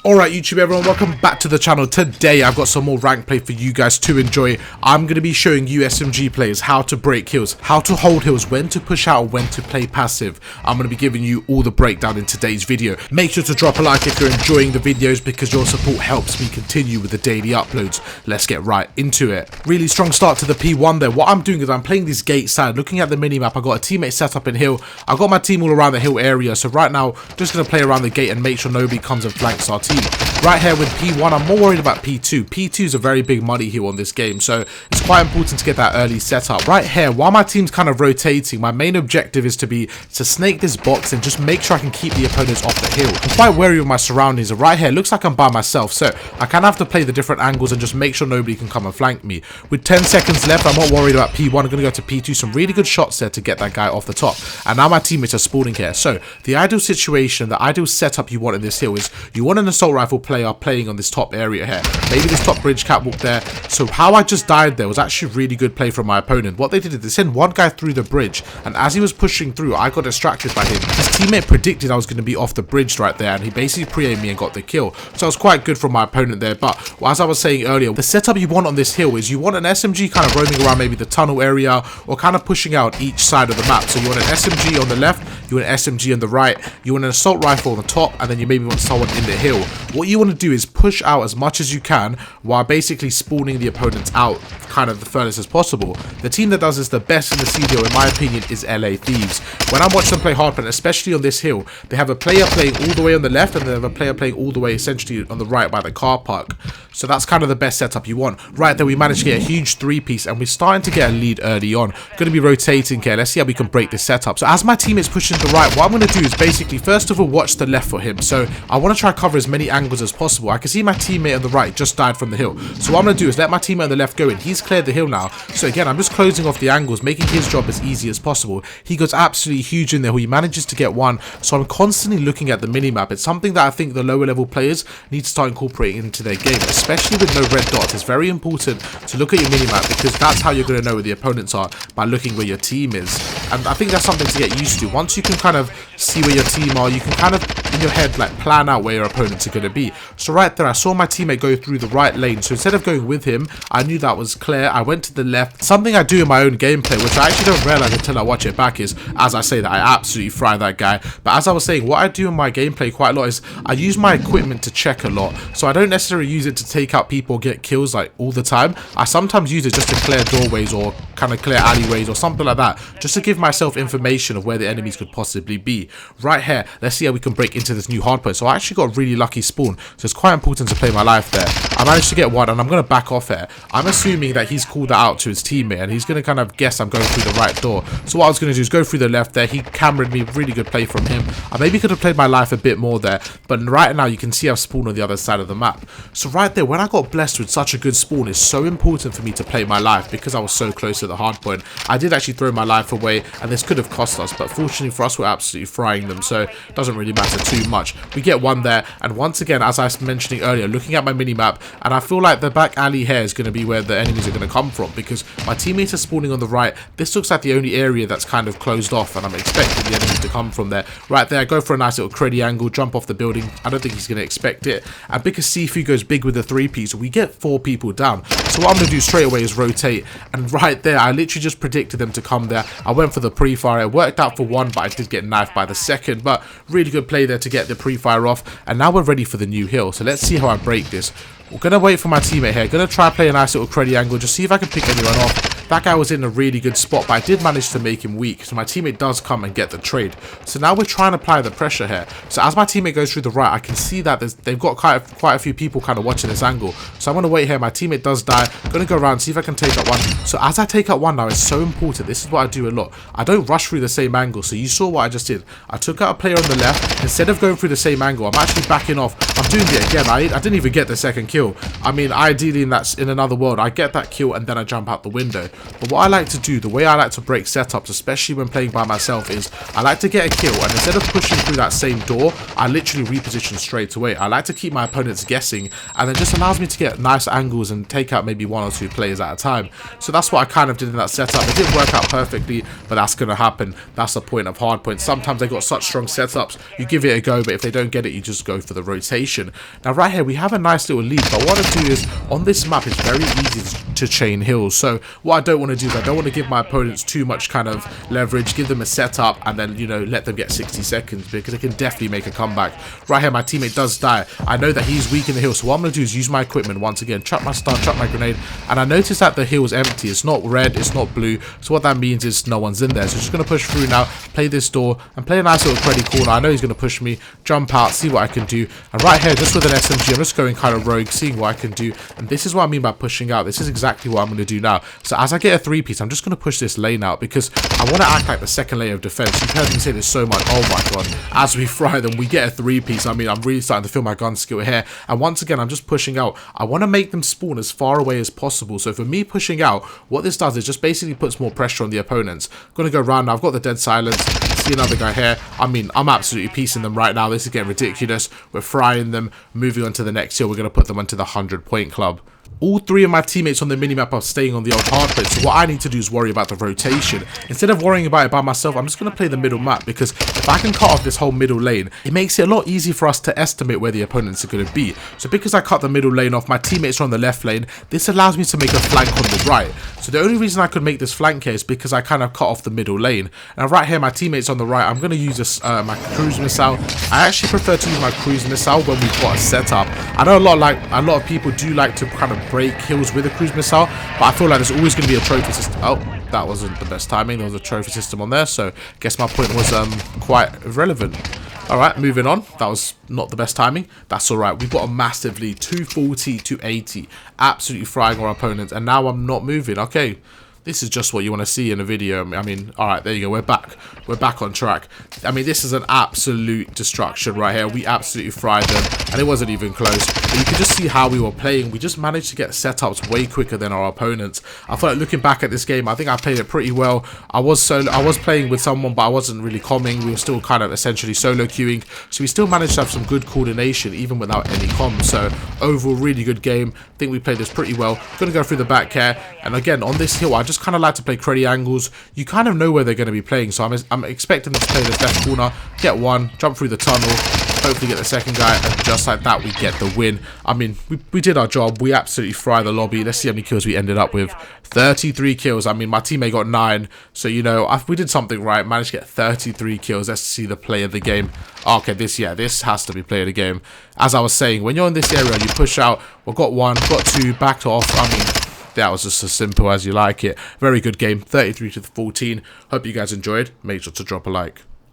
Alright YouTube everyone, welcome back to the channel. Today I've got some more rank play for you guys to enjoy. I'm going to be showing you SMG players how to break hills, how to hold hills, when to push out, when to play passive. I'm going to be giving you all the breakdown in today's video. Make sure to drop a like if you're enjoying the videos because your support helps me continue with the daily uploads. Let's get right into it. Really strong start to the P1 there. What I'm doing is I'm playing this gate side, looking at the minimap. I got a teammate set up in hill. I got my team all around the hill area, so right now just going to play around the gate and make sure nobody comes and flanks our team. Right here with P1, I'm more worried about P2. P2 is a very big money hill on this game, so it's quite important to get that early setup. Right here, while my team's kind of rotating, my main objective is to snake this box and just make sure I can keep the opponents off the hill. I'm quite wary of my surroundings. Right here, looks like I'm by myself, so I kind of have to play the different angles and just make sure nobody can come and flank me. With 10 seconds left, I'm not worried about P1. I'm going to go to P2. Some really good shots there to get that guy off the top. And now my teammates are spawning here. So the ideal situation, the ideal setup you want in this hill is you want an assault rifle player playing on this top area here, maybe this top bridge catwalk there. So how I just died there was actually really good play from my opponent. What they did is they sent one guy through the bridge, and as he was pushing through, I got distracted by him. His teammate predicted I was going to be off the bridge right there, and he basically pre-aimed me and got the kill. So it was quite good from my opponent there. But as I was saying earlier, the setup you want on this hill is you want an SMG kind of roaming around maybe the tunnel area or kind of pushing out each side of the map. So you want an SMG on the left, you want an SMG on the right, you want an assault rifle on the top, and then you maybe want someone in the hill. What you want to do is push out as much as you can while basically spawning the opponents out kind of the furthest as possible. The team that does this the best in the CDO, in my opinion, is LA Thieves. When I watch them play Hardpoint, especially on this hill, they have a player playing all the way on the left and they have a player playing all the way essentially on the right by the car park. So that's kind of the best setup you want. Right there, we managed to get a huge three-piece and we're starting to get a lead early on. Going to be rotating here. Let's see how we can break this setup. So as my teammate's pushing to the right, what I'm going to do is basically, first of all, watch the left for him. So I want to try to cover as many angles as possible. I can see my teammate on the right just died from the hill. So what I'm going to do is let my teammate on the left go in. He's cleared the hill now. So again, I'm just closing off the angles, making his job as easy as possible. He goes absolutely huge in there. He manages to get one. So I'm constantly looking at the minimap. It's something that I think the lower level players need to start incorporating into their game, especially with no red dots. It's very important to look at your minimap because that's how you're going to know where the opponents are, by looking where your team is. And I think that's something to get used to. Once you can kind of see where your team are, you can kind of in your head like plan out where your opponents are going to be. So right there, I saw my teammate go through the right lane. So instead of going with him, I knew that was clear. I went to the left. Something I do in my own gameplay, which I actually don't realize until I watch it back, is as I say that I absolutely fry that guy. But as I was saying, what I do in my gameplay quite a lot is I use my equipment to check a lot. So I don't necessarily use it to take out people or get kills like all the time. I sometimes use it just to clear doorways or kind of clear alleyways or something like that, just to give myself information of where the enemies could possibly be. Right here, let's see how we can break into this new hardpoint. So I actually got a really lucky spawn, so it's quite important to play my life there. I managed to get one and I'm going to back off here. I'm assuming that he's called that out to his teammate and he's going to kind of guess I'm going through the right door. So what I was going to do is go through the left there. He cameraed me, really good play from him. I maybe could have played my life a bit more there, but right now you can see I've spawned on the other side of the map. So right there, when I got blessed with such a good spawn, it's so important for me to play my life because I was so close to the hard point. I did actually throw my life away and this could have cost us, but fortunately for us, we're absolutely frying them, so it doesn't really matter too much. We get one there, and once again, as I was mentioning earlier, looking at my minimap, and I feel like the back alley here is going to be where the enemies are going to come from because my teammates are spawning on the right. This looks like the only area that's kind of closed off, and I'm expecting the enemies to come from there. Right there, I go for a nice little creddy angle, jump off the building. I don't think he's going to expect it, and because Sifu goes big with the three-piece, we get 4 people down. So what I'm going to do straight away is rotate, and right there, I literally just predicted them to come there. I went for the pre-fire. It worked out for one, but I did get knifed by the second, but really good play there to get the pre-fire off, and now we're ready for the new hill. So let's see how I break this. We're going to wait for my teammate here. Going to try play a nice little creddy angle, just see if I can pick anyone off. That guy was in a really good spot, but I did manage to make him weak. So my teammate does come and get the trade. So now we're trying to apply the pressure here. So as my teammate goes through the right, I can see that they've got quite a few people kind of watching this angle. So I'm going to wait here. My teammate does die. I'm going to go around, see if I can take out one. So as I take out one now, it's so important. This is what I do a lot. I don't rush through the same angle. So you saw what I just did. I took out a player on the left. Instead of going through the same angle, I'm actually backing off. I'm doing it again. I didn't even get the second kill. I mean, ideally in another world, I get that kill and then I jump out the window. But what I like to do, the way I like to break setups, especially when playing by myself, is I like to get a kill, and instead of pushing through that same door, I literally reposition straight away. I like to keep my opponents guessing, and it just allows me to get nice angles and take out maybe 1 or 2 players at a time. So that's what I kind of did in that setup. It didn't work out perfectly, but that's going to happen. That's the point of Hardpoint. Sometimes they got such strong setups, you give it a go, but if they don't get it, you just go for the rotation. Now right here, we have a nice little lead, but what I want to do is, on this map, it's very easy to chain hills. So what I don't want to do is I don't want to give my opponents too much kind of leverage, give them a setup, and then, you know, let them get 60 seconds, because they can definitely make a comeback. Right here, my teammate does die. I know that he's weak in the hill, so what I'm going to do is use my equipment once again, chuck my stun, chuck my grenade, and I notice that the hill is empty. It's not red, it's not blue, so what that means is no one's in there. So just going to push through now, play this door, and play a nice little creddy corner. I know he's going to push me, jump out, see what I can do, and right here, just with an SMG, I'm just going kind of rogue, seeing what I can do, and this is what I mean by pushing out. This is exactly what I'm going to do now. So as I get a 3-piece, I'm just going to push this lane out, because I want to act like the second layer of defense. You've heard me say this so much. Oh my god, as we fry them, we get a 3-piece. I mean, I'm really starting to feel my gun skill here, and once again, I'm just pushing out. I want to make them spawn as far away as possible. So for me pushing out, what this does is just basically puts more pressure on the opponents. I'm going to go around now. I've got the dead silence. See another guy here. I mean, I'm absolutely piecing them right now. This is getting ridiculous. We're frying them. Moving on to the next hill, we're going to put them onto the 100-point club. All 3 of my teammates on the minimap are staying on the old Hardpoint, so what I need to do is worry about the rotation. Instead of worrying about it by myself, I'm just going to play the middle map, because if I can cut off this whole middle lane, it makes it a lot easier for us to estimate where the opponents are going to be. So because I cut the middle lane off, my teammates are on the left lane, this allows me to make a flank on the right. So the only reason I could make this flank here is because I kind of cut off the middle lane. Now right here, my teammates on the right, I'm going to use this, my cruise missile. I actually prefer to use my cruise missile when we've got a setup. I know a lot of people do like to kind of break kills with a cruise missile, but I feel like there's always going to be a trophy system. Oh, that wasn't the best timing. There was a trophy system on there, so I guess my point was quite irrelevant. Alright, moving on. That was not the best timing. That's alright. We've got a massive lead, 240 to 80. Absolutely frying our opponents, and now I'm not moving. Okay. This is just what you want to see in a video. I mean, alright, there you go. We're back. We're back on track. I mean, this is an absolute destruction right here. We absolutely fried them, and it wasn't even close. But you can just see how we were playing. We just managed to get setups way quicker than our opponents. I feel like looking back at this game, I think I played it pretty well. I was playing with someone, but I wasn't really comming. We were still kind of essentially solo queuing. So we still managed to have some good coordination, even without any comms. So overall, really good game. I think we played this pretty well. Going to go through the back here. And again, on this hill, I just kind of like to play creddy angles. You kind of know where they're going to be playing, so I'm expecting them to play this left corner, get one, jump through the tunnel, hopefully get the second guy, and just like that we get the win. I mean, we did our job. We absolutely fry the lobby. Let's see how many kills we ended up with. 33 kills. I mean, my teammate got 9, so you know, we did something right. Managed to get 33 kills. Let's see the play of the game. Okay, this has to be play of the game. As I was saying, when you're in this area, you push out. Well, got 1, got 2, backed off. I mean, that was just as simple as you like it. Very good game, 33 to 14. Hope you guys enjoyed. Make sure to drop a like.